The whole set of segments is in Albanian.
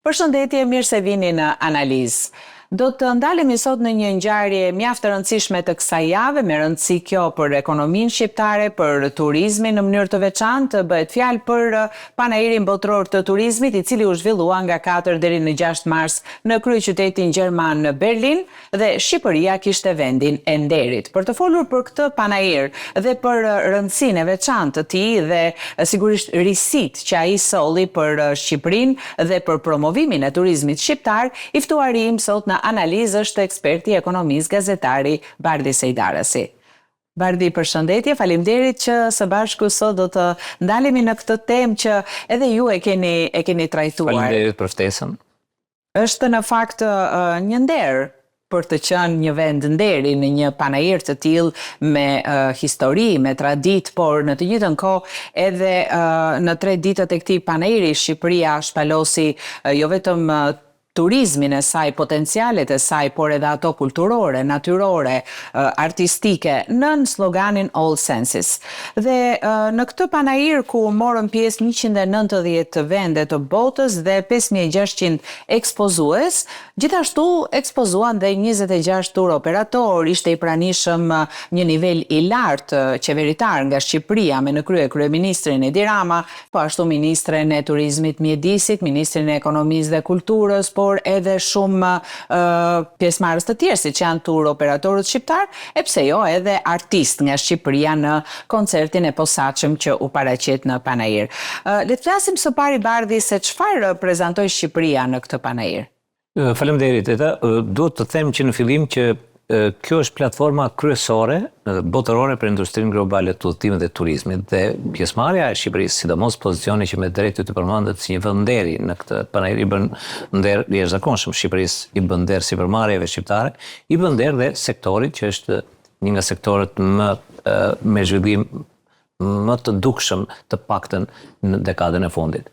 Përshëndetje, mirë se vini në analizë. Do të ndalemi sot në një ngjarje mjaft të rëndësishme të kësaj jave, me rëndësi kjo për ekonominë shqiptare, për turizmin në mënyrë të veçantë. Bëhet fjalë për panairin botëror të turizmit, i cili u zhvillua nga 4 deri në 6 mars në kryeqytetin gjerman në Berlin, dhe Shqipëria kishte vendin e nderit. Për të folur për këtë panair dhe për rëndësinë e veçantë të tij dhe sigurisht risitë që ai solli për Shqipërinë dhe për promovimin e turizmit shqiptar, i ftuari im sot në analizë është eksperti ekonomist, gazetari Bardi Sejdarasi. Bardi, përshëndetje, faleminderit që së bashku sot do të ndalemi në këtë temë që edhe ju e keni trajtuar. Faleminderit për ftesën. Është në fakt një nder për të qenë një vend nderi në një panair të tillë me histori, me traditë, por në të njëjtën kohë edhe në 3 ditët e këtij panairi Shqipëria shpalosi jo vetëm turizmin e saj, potencialet e saj, por edhe ato kulturore, natyrore, artistike, nën sloganin All Senses. Dhe në këtë panair ku morën pjesë 190 vende të botës dhe 5600 ekspozues, gjithashtu ekspozuan dhe 26 tur operator, ishte i pranishëm një nivel i lartë qeveritar nga Shqipëria me në krye kryeministrin Edi Rama, po ashtu ministren e turizmit, mjedisit, ministrin e ekonomisë dhe kulturës, por edhe shumë pjesëmarrës të tjerë, siç janë tur operatorët shqiptar, e pse jo edhe artist nga Shqipëria në koncertin e posaçëm që u paraqit në panair. Le të flasim së pari, Bardi, se çfarë prezantoi Shqipëria në këtë panair. Faleminderit. Duhet të them që në fillim që kjo është platforma kryesore botërore për industrinë globale të udhëtimit dhe turizmit, dhe pjesëmarrja e Shqipërisë, sidomos pozicioni që me drejtë të përmendet si një vend nderi në këtë panair, i bën nder i jashtëzakonshëm Shqipërisë, i bën nder sipërmarrjeve shqiptare, i bën nder dhe sektorit që është një nga sektorët me zhvillim më të dukshëm, të paktën në dekadën e fundit.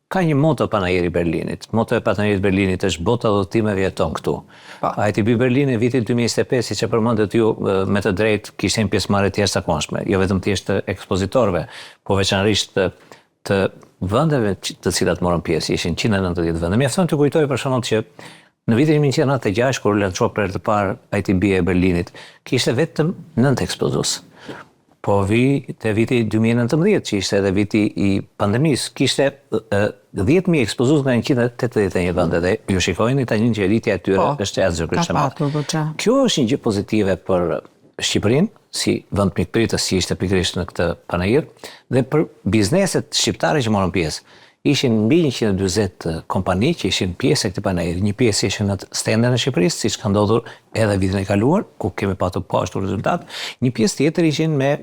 Ka një moto panairi Berlinit. Moto e panairit Berlinit është bota e udhëtimeve jeton këtu. ITB Berlin e vitit 2025, siç e përmendet ju, me të drejtë kishin pjesëmarrje të jashtëzakonshme, jo vetëm thjesht të ekspozitorëve, po veçanërisht të vendeve të cilat morën pjesë, ishin 190 vende. Mjafton të kujtoj për shembull që në vitin 1996, kur lançoi për herë të parë ITB e Berlinit, kishte vetëm 9 ekspozues. Po te viti 2019, që ishte edhe viti i pandemisë, kishte 10.000 ekspozues nga 181 vende, dhe ju shikojeni tani që rritja e tyre është e azhgëshme. Kjo është një gjë pozitive për Shqipërinë, si vend mikpritës që ishte pikërisht në këtë panair, dhe për bizneset shqiptare që morën pjesë. Ishin mbi 140 kompani që ishin pjesë e këtij panairi. Një pjesë ishin në stendin e Shqipërisë, siç ka ndodhur edhe vitin e kaluar, ku kemi patur po ashtu rezultat. Një pjesë tjetër ishin me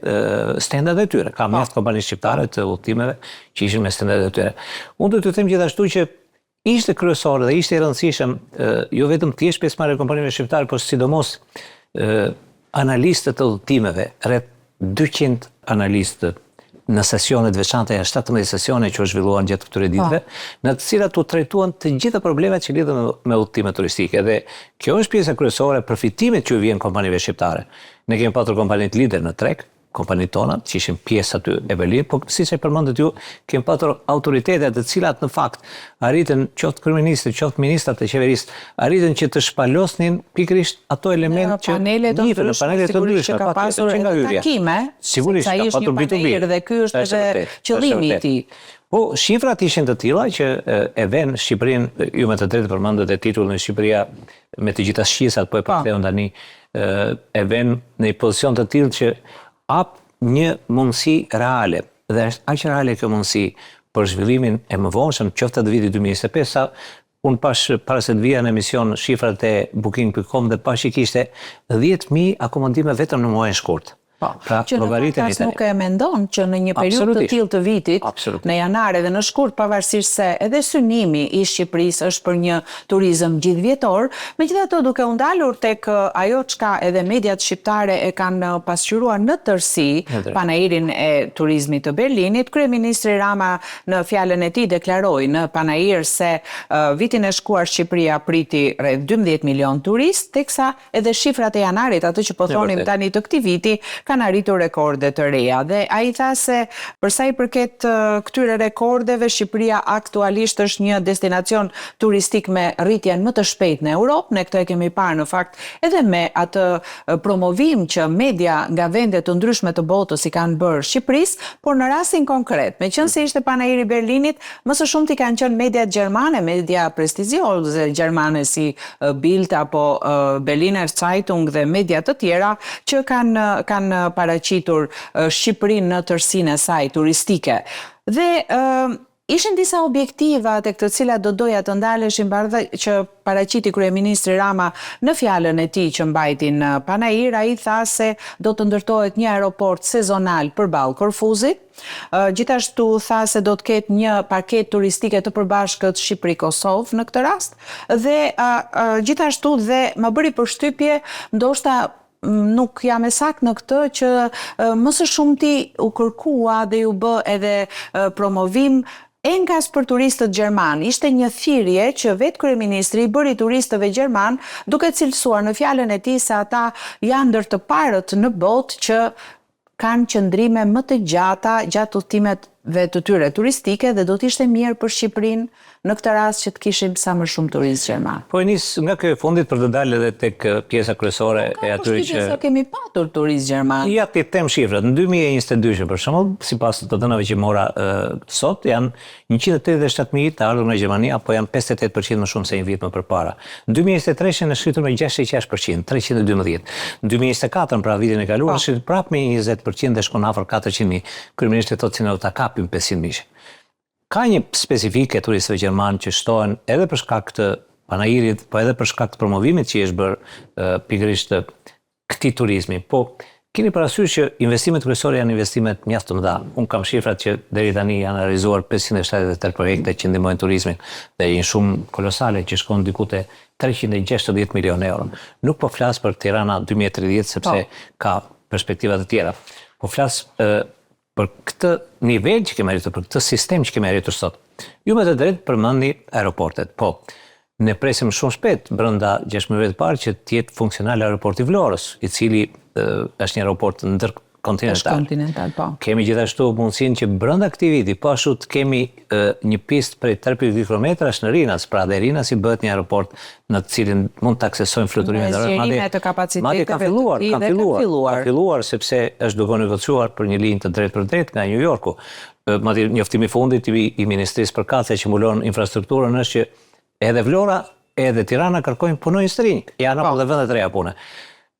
stendat e tyre. Ka mjaft kompani shqiptare të udhëtimeve që ishin me stendat e tyre. Unë do t'ju them gjithashtu që ishte kryesore dhe ishte i rëndësishëm jo vetëm thjesht pjesëmarrja e kompanive shqiptare, por sidomos analistët e udhëtimeve, rreth 200 analistë në sesionet veçanta, janë 17 sesione që u zhvilluan gjatë këtyre ditëve, në të cilat u trajtuan të gjitha problemet që lidhen me udhëtimet turistike. Dhe kjo është pjesa kryesore e përfitimit që vjen kompanive shqiptare. Ne kemi patur kompanitë lider në treg, kompanitë tona, që ishin pjesë aty e Berlin, po siç e përmendet ju, kemi patur autoritetet të cilat në fakt arritën, qoftë kryeministri, qoftë ministrat e qeverisë, arritën që të shpalosnin pikërisht ato elementë që në panelet të ndryshme ka pasur takime, sigurisht ka patur B2B, dhe ky është edhe qëllimi i tij. Po, shifrat ishin të tilla që e vën Shqipërinë, ju me të drejtë përmendet e titullin Shqipëria me të gjitha shqisat, po e përktheu tani, e vën në një pozicion të tillë që hap një mundësi reale, dhe është aq reale kjo mundësi për zhvillimin e mëvonshëm, qoftë të vitit 2025, sa unë pash para se të vija në emision shifrat e Booking.com dhe pash që kishte 10.000 akomodime vetëm në muajin shkurt. Që në faktas nuk e mendon që në një periudhë të tillë të vitit, në janar dhe në shkurt, pavarësisht se edhe synimi i Shqipërisë është për një turizëm gjithvjetor, megjithatë duke u ndalur tek ajo çka edhe mediat shqiptare e kanë pasqyruar në tërësi, panairin e turizmit të Berlinit, kryeministri Rama në fjalën e tij deklaroi në panair se vitin e shkuar Shqipëria priti rreth 12 milion turistë, teksa edhe shifrat e janarit, ato që po thonim tani të këtij viti, kanë arritur rekorde të reja dhe ai tha se për sa i përket këtyre rekordeve, Shqipëria aktualisht është një destinacion turistik me rritjen më të shpejtë në Europë. Ne këtë e kemi parë në fakt edhe me atë promovim që media nga vende të ndryshme të botës i kanë bërë Shqipërisë, por në rastin konkret, meqense ishte panairi i Berlinit, më së shumti kanë qenë mediat gjermane, media prestigjioze gjermane si Bild apo Berliner Zeitung dhe media të tjera që kanë paraqitur Shqipërinë në tërësinë e saj turistike. Dhe ishin disa objektiva tek të cilat do doja të ndaleshin bardhë që paraqiti kryeministri Rama në fjalën e tij që mbajti në Panair. Ai tha se do të ndërtohet një aeroport sezonal përballë Korfuzit. Gjithashtu tha se do të ketë një paketë turistike të përbashkët Shqipëri-Kosovë në këtë rast dhe gjithashtu dhe më bëri përshtypje, ndoshta nuk jam e saktë në këtë, që më së shumti u kërkua dhe u bë edhe promovim enkas për turistët gjerman. Ishte një thirrje që vetë kryeministri i bëri turistëve gjerman, duke cilësuar në fjalën e tij se ata janë ndër të parët në botë që kanë qëndrime më të gjata gjatë udhëtimeve të tyre turistike dhe do të ishte mirë për Shqipërinë në këtë rast që të kishim sa më shumë turistë gjerman. Po e nis nga kjo e fundit për të dalë edhe tek pjesa kryesore e atyre që kemi patur turistë gjerman. Ja ti them shifrat. Në 2022 për shembull, sipas të dhënave që mora sot, janë 187.000 të ardhur nga Gjermania, apo janë 58% më shumë se një vit më përpara. Në 2023 është shritur me 66%, 312. Në 2024, pra vitin e kaluar, është shritur prapë me 20% dhe shkon afër 400.000. Kryeministri thotë se ne do ta kapim 500.000. Ka një specifike turistëve gjerman që shtohen edhe për shkak të panairit, po edhe për shkak të promovimit që është bërë pikërisht këtij turizmi. Po keni parasysh që investimet kryesore janë investimet mjaft të mëdha. Unë kam shifrat që deri tani janë realizuar 578 projekte që ndihmojnë turizmin dhe një shumë kolosale që shkon diku te 360 milionë euro. Nuk po flas për Tirana 2030 sepse ka perspektiva të tjera. Po flas për këtë nivel që kemi arritur, për këtë sistem që kemi arritur sot. Ju me të drejtë përmendi aeroportet. Po, ne presim shumë shpejt brenda 6 muajve të parë që të jetë funksional aeroporti i Vlorës, i cili është një aeroport ndërkontinental. Po. Kemi gjithashtu mundësinë që brenda këtij viti, po ashtu të kemi një pistë prej 3.2 kilometrash në Rinas, pra dhe Rinasi bëhet një aeroport në të cilin mund të aksesojnë fluturimet e madje kanë filluar sepse është duke negociuar për një linjë të drejtë për drejtë nga New Yorku. Madje njoftimi i fundit i Ministrisë për Kace që mbulon infrastrukturën është që edhe Vlora edhe Tirana kërkojnë punonjës të rinj, janë apo dhe vende të reja pune.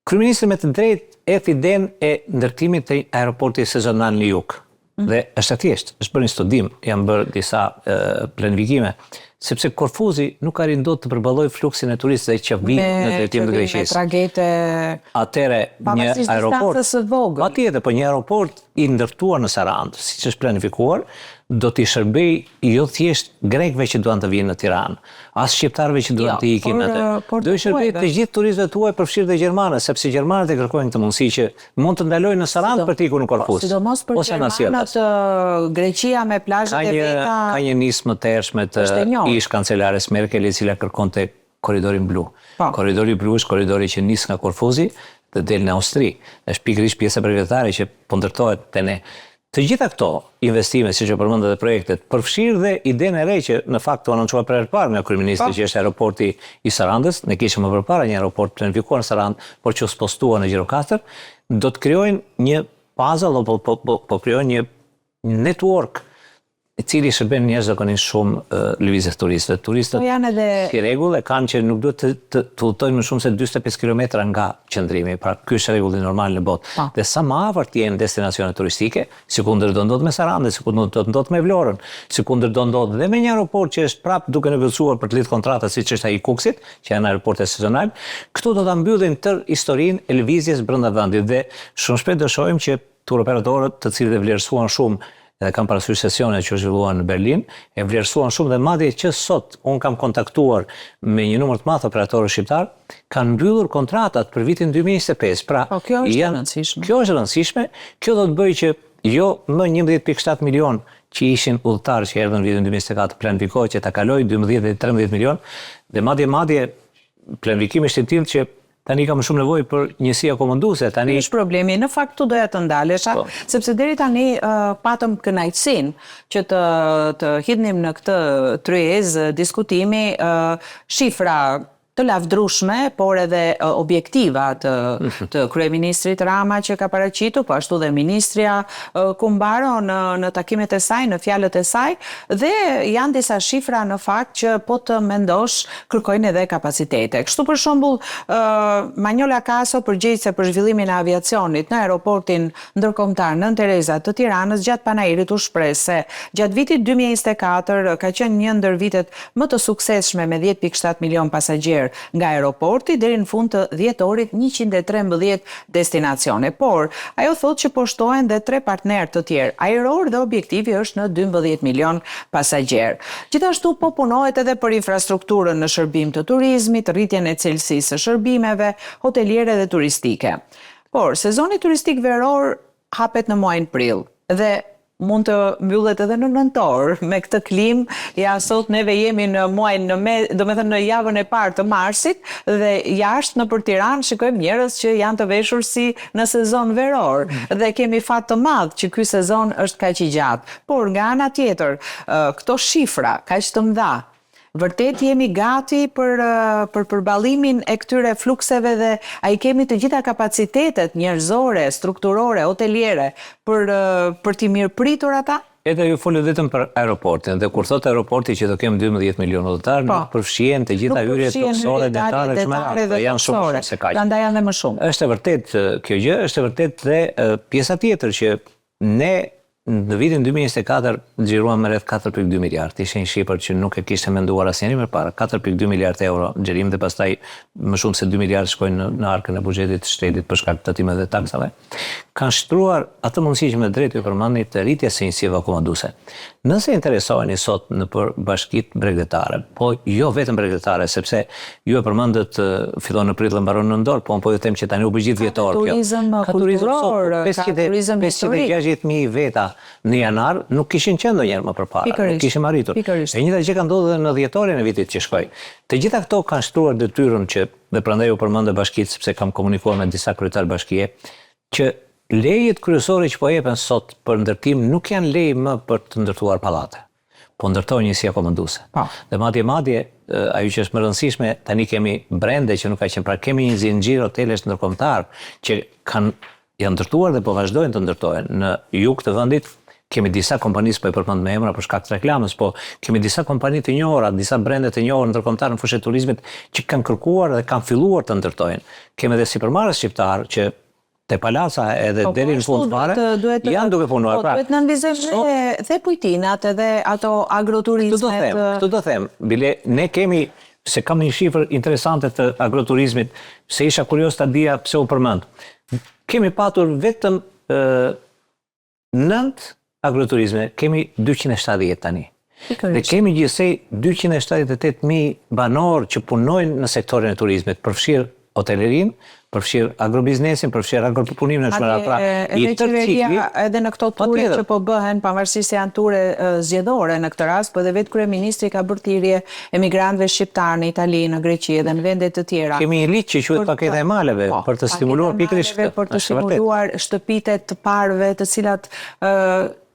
Kryeministri me të drejtë e idenë e ndërtimit të aeroportit sezonal në jug. Dhe është thjesht, është bërë një studim, janë bërë disa planifikime, sepse Korfuzi nuk arrin dot të përballojë fluksin e turistëve që vinë në drejtim të Greqisë. Me tragete. Atëre një aeroport, patjetër, po një aeroport i ndërtuar në Sarandë, siç është planifikuar, do t'i shërbej jo thjesht grekëve që duan të vinë në Tiranë, as shqiptarëve që duan të ikin atë. Do i shërbej të gjithë turistëve tuaj, përfshirë dhe gjermanët, sepse gjermanët e kërkojnë këtë mundësi që mund të ndalojnë në Sarandë për të ikur në Korfuz. Sidomos për gjermanët, Greqia me plazhet e veta. Ka një nismë më të hershme të ish kancelares Merkel, e cila kërkonte korridorin blu. Korridori blu është korridori që nis nga Korfuzi dhe del në Austri. Është pikërisht pjesa brevetare që po ndërtohet te ne. Të gjitha këto investime, siç e përmendët dhe projektet, përfshirë dhe idenë e re që në fakt u anoncuar për herë të parë nga kryeministri që është aeroporti i Sarandës, ne kishim më përpara një aeroport planifikuar në Sarandë, por që u postua në Gjirokastër, do të krijojnë një puzzle apo po krijojnë një network i cili shërben njerëzisht shumë lëvizjes turistëve. Turistët si rregull e kanë që nuk duhet të udhtojnë më shumë se 45 kilometra nga qëndrimi, pra ky është rregulli normal në botë. Dhe sa më afër të jenë destinacione turistike, sikundër do ndodh me Sarandën, sikundër do ndodh me Vlorën, sikundër do ndodh dhe me një aeroport që është prapë duke negociuar për të lidhur kontrata siç është ai i Kuksit, që janë aeroporte sezonale, këtu do ta mbyllin tërë historinë e lëvizjes brenda vendit dhe shumë shpejt do shohim që tur operatorët, të cilët e vlerësuan shumë edhe kam parasysh sesione që zhvilluan në Berlin, e vlerësuan shumë dhe madje që sot unë kam kontaktuar me një numër të madh operatorë shqiptar, kanë mbyllur kontratat për vitin 2025. Pra, kjo është rëndësishme. Kjo është rëndësishme. Kjo do të bëjë që jo më 11.7 milion që ishin udhëtarë që erdhën në vitin 2024 planifikohet që ta kalojë 12 dhe 13 milion, dhe madje planifikimi është i tillë që tani ka më shumë nevojë për njësi akomoduese. Tani është problemi. Në fakt tu doja të ndalesha, sepse deri tani patëm kënaqësinë që të hidhnim në këtë tryez diskutimi shifra të lavdrueshme, por edhe objektiva të kryeministrit Rama që ka paraqitur, po ashtu dhe ministrja Kumbaro në takimet e saj, në fjalët e saj, dhe janë disa shifra në fakt që po të mendosh kërkojnë edhe kapacitete. Kështu për shembull, Manjola Kaso, përgjegjëse për zhvillimin e aviacionit në aeroportin ndërkombëtar Nën Tereza të Tiranës, gjatë panairit u shpreh se gjatë vitit 2024 ka qenë një ndër vitet më të suksesshme me 10.7 milion pasagjerë nga aeroporti, deri në fund të dhjetorit 113 destinacione. Por, ajo thotë që po shtohen dhe 3 partnerë të tjerë ajror dhe objektivi është në 12 milion pasagjerë. Gjithashtu po punohet edhe për infrastrukturën në shërbim të turizmit, rritjen e cilësisë së shërbimeve, hoteliere dhe turistike. Por, sezoni turistik veror hapet në muajin prill dhe mund të mbyllet edhe në nëntor me këtë klimë. Ja sot neve jemi në muajin në javën e parë të marsit dhe jashtë nëpër Tiranë shikojmë njerëz që janë të veshur si në sezon veror dhe kemi fat të madh që ky sezon është kaq i gjatë. Por nga ana tjetër, këto shifra kaq të mëdha, vërtet jemi gati për përballimin e këtyre flukseve dhe a i kemi të gjitha kapacitetet njerëzore, strukturore, hoteliere për t'i mirëpritur ata? Edhe ju folët vetëm për aeroportin, dhe kur thot aeroporti që do kemë 12 milion udhëtar, nuk përfshihen të gjitha hyrjet toksore, detare dhe janë shumë se kaq. Prandaj janë dhe më shumë. Është e vërtet kjo gjë, është e vërtet dhe pjesa tjetër që ne në vitin 2024 xhiruam me rreth 4.2 miliard. Ishte një shifër që nuk e kishte menduar asnjëri më parë. 4.2 miliard euro xhirim dhe pastaj më shumë se 2 miliard shkojnë në arkën e buxhetit të shtetit për shkak të tatimeve dhe taksave. Kanë shtruar atë mundësi që me drejt ju përmendni të rritjes së njësive akomoduese. Nëse interesoheni sot në për bashkitë bregdetare, po jo vetëm bregdetare, sepse ju e përmendët fillon në prill dhe mbaron në nëntor, po ju them që tani u bë gjithë vjetor kjo. Ka turizëm 560.000 veta në janar nuk kishin qenë ndonjëherë më përpara, nuk kishim arritur. E njëjta gjë ka ndodhur në dhjetorin e vitit që shkoi. Të gjitha këto kanë shtruar detyrën që, dhe prandaj u përmendë bashkitë sepse kam komunikuar me disa kryetar bashkie, që lejet kryesore që po jepen sot për ndërtim nuk janë leje më për të ndërtuar pallate, po ndërtojnë njësi akomoduese. Dhe madje ajo që është më rëndësishme, tani kemi brende që nuk ka qenë, pra kemi një zinxhir hotelesh ndërkombëtar që janë ndërtuar dhe po vazhdojnë të ndërtohen. Në jug të vendit kemi disa kompani, po e përmend me emra për shkak të reklamës, po kemi disa kompani të njohura, disa brende të njohura ndërkombëtar në fushën e turizmit që kanë kërkuar dhe kanë filluar të ndërtojnë. Kemi edhe sipërmarrës shqiptar që te palaca edhe deri në fund fare janë duke punuar. Duhet në nënvizojmë dhe pujtinat edhe ato agroturizmet. Këtu do them, bile ne kemi, se kam një shifër interesante të agroturizmit, se isha kurios ta dija pse u përmend. Kemi patur vetëm 9 agroturizme, kemi 270 tani. Dhe kemi gjithsej 278.000 banor që punojnë në sektorin e turizmit, përfshirë hotelerin, përfshirë agrobiznesin, përfshirë agropunimin e shmëra. Edhe qeveria edhe në këto ture që po bëhen, pavarësisht se janë ture zgjedhore në këtë rast, po edhe vetë kryeministri ka bërë thirrje emigrantëve shqiptar në Itali, në Greqi dhe në vende të tjera. Kemi një ligj që quhet paketa e maleve për të stimuluar pikërisht për të stimuluar shtëpitë të parëve, të cilat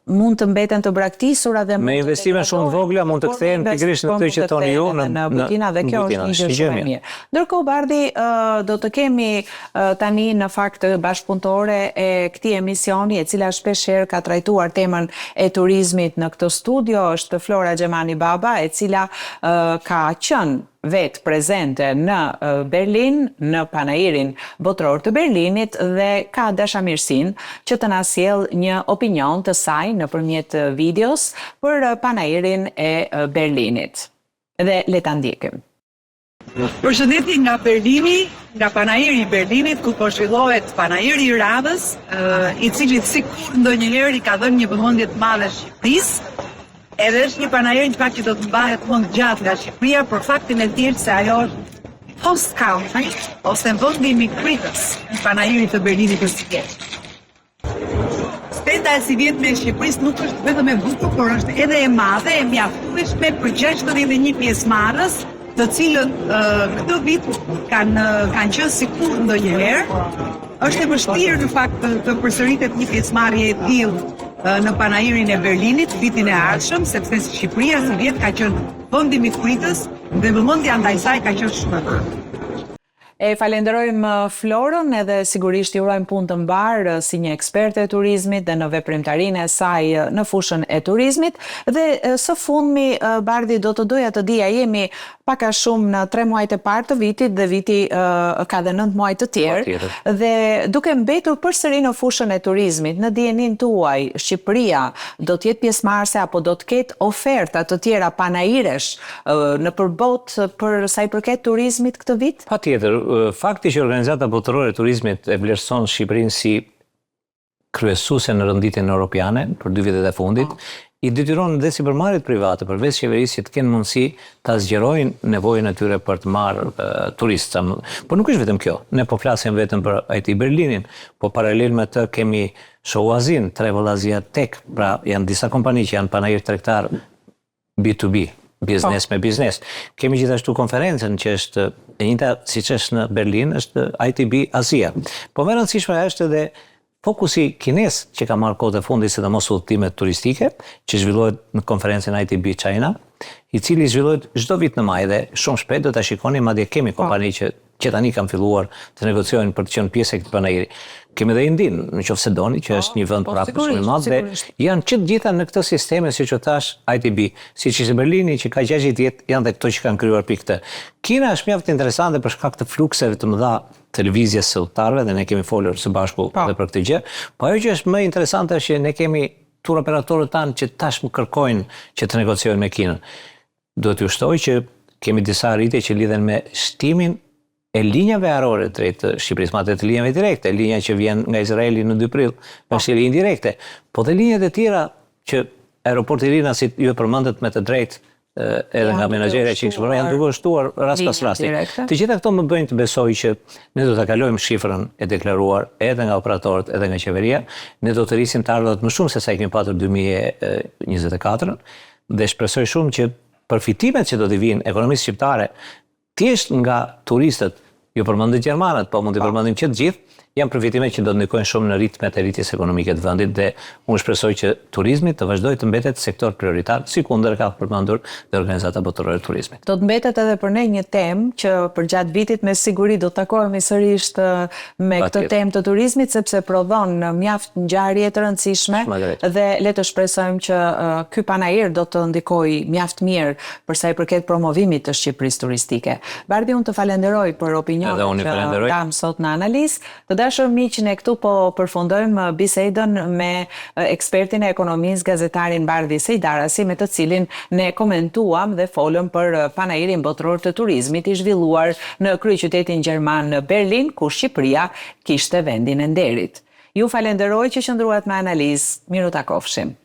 mund të mbeten të braktisura dhe me investime shumë vogla mund të kthehen pikërisht në këtë që thoni ju në butina, dhe kjo është një gjë shumë e mirë. Ndërkohë Bardhi, do të kemi tani në fakt bashkëpunëtore e këtij emisioni, e cila shpeshherë ka trajtuar temën e turizmit në këtë studio, është Flora Xhemani Baba, e cila ka qenë vetë prezente në Berlin, në panairin botror të Berlinit, dhe ka dashamirësinë që të na sjell një opinion të saj nëpërmjet videos për panairin e Berlinit. Dhe le ta ndjekim. Përshëndetje nga Berlini, nga panairi i Berlinit, ku po zhvillohet panairi i radhës, i cili sikur ndonjëherë i ka dhënë një vëmendje të madhe Shqipërisë. Edhe është një panair që pak që do të mbahet më gjatë nga Shqipëria për faktin e tillë se ajo është host country ose vendi mikritës i panairit të Berlinit të Sikesh. Stenda e sivjetme e Shqipërisë nuk është vetëm e bukur, por është edhe e madhe, e mjaftueshme për 61 pjesëmarrës të cilët këtë vit kanë qenë sikur ndonjëherë. Është e vështirë në fakt të përsëritet një pjesëmarrje e tillë në panairin e Berlinit vitin e ardhshëm, sepse Shqipëria së vjet ka qenë vendi mikpritës dhe vëmendja ndaj saj ka qenë shumë e madhe. E falenderojmë Florën edhe sigurisht i urojmë punë të mbarë si një eksperte e turizmit dhe në veprimtarinë e saj në fushën e turizmit. Dhe së fundmi, Bardhi, do të doja të dija, jemi pak a shumë në 3 muajt e parë të vitit dhe viti ka dhe 9 muaj të tjerë. Dhe duke mbetur përsëri në fushën e turizmit, në dijenin tuaj, Shqipëria do të jetë pjesëmarrëse apo do të ketë oferta të tjera panairesh në përbot për sa i përket turizmit këtë vit? Patjetër. Fakti që Organizata Botërore e Turizmit e vlerëson Shqipërinë si kryesuese në renditjen europiane për 2 vitet e fundit, i detyron dhe sipërmarrjet private përveç qeverisë që të kenë mundësi ta zgjerojnë nevojën e tyre për të marrë turistë. Por nuk është vetëm kjo. Ne po flasim vetëm për IT Berlinin, po paralel me të kemi Showazin, Travel Asia Tech, pra janë disa kompani që janë panair tregtar B2B. Biznes me biznes. Kemi gjithashtu konferencën që është e njëjta siç është në Berlin, është ITB Asia. Po më e rëndësishme është edhe fokusi kines që ka marrë kohët e fundit sidomos udhëtimet turistike, që zhvillohet në konferencën ITB China, i cili zhvillohet çdo vit në maj dhe shumë shpejt do ta shikoni, madje kemi kompani që tani kanë filluar të negociojnë për të qenë pjesë e këtij panairi. Kemi dhe Indin, nëse doni, që është një vend prapë shumë i madh dhe janë që të gjitha në këtë sisteme, siç u thash, ITB, siç ishte Berlini që ka 60 vjet, janë dhe këto që kanë krijuar pikë këtë. Kina është mjaft interesante për shkak të flukseve të mëdha televizjes së udhëtarëve dhe ne kemi folur së bashku edhe për këtë gjë. Po ajo që është më interesante është që ne kemi tur operatorët tanë që tashmë kërkojnë që të negociojnë me Kinën. Duhet t'ju shtoj që kemi disa arritje që lidhen me shtimin e linjave ajrore drejt Shqipërisë, madje të linjave direkte, linja që vjen nga Izraeli në 2 prill, është linjë indirekte, po dhe linjat e tjera që aeroporti Rina, si ju e përmendet me të drejtë edhe nga menaxherja që eksploron, janë duke shtuar rast pas rasti. Të gjitha këto më bëjnë të besoj që ne do ta kalojmë shifrën e deklaruar edhe nga operatorët edhe nga qeveria, ne do të rrisim të ardhurat më shumë se sa i kemi patur 2024 dhe shpresoj shumë që përfitimet që do të vinë ekonomisë shqiptare thjesht nga turistët, ju përmendet gjermanët, po mund të përmendim që të gjithë, janë përfitime që do të ndikojnë shumë në ritmet e rritjes ekonomike të vendit dhe unë shpresoj që turizmi të vazhdojë të mbetet sektor prioritar, sikundër ka përmendur dhe Organizata Botërore e Turizmit. Do të mbetet edhe për ne një temë që përgjatë vitit me siguri do të takohemi sërish me këtë temë të turizmit, sepse prodhon mjaft ngjarje të rëndësishme dhe le të shpresojmë që ky panair do të ndikojë mjaft mirë për sa i përket promovimit të Shqipërisë turistike. Bardhi, unë të falenderoj për opinionin që kam sot në analizë. Të dashur miq, ne këtu po përfundojmë bisedën me ekspertin e ekonomisë, gazetarin Bardhi Sejdarasi, me të cilin ne komentuam dhe folëm për panairin botëror të turizmit i zhvilluar në kryeqytetin gjerman në Berlin, ku Shqipëria kishte vendin e nderit. Ju falenderoj që qëndruat me analizë. Miru takofshim.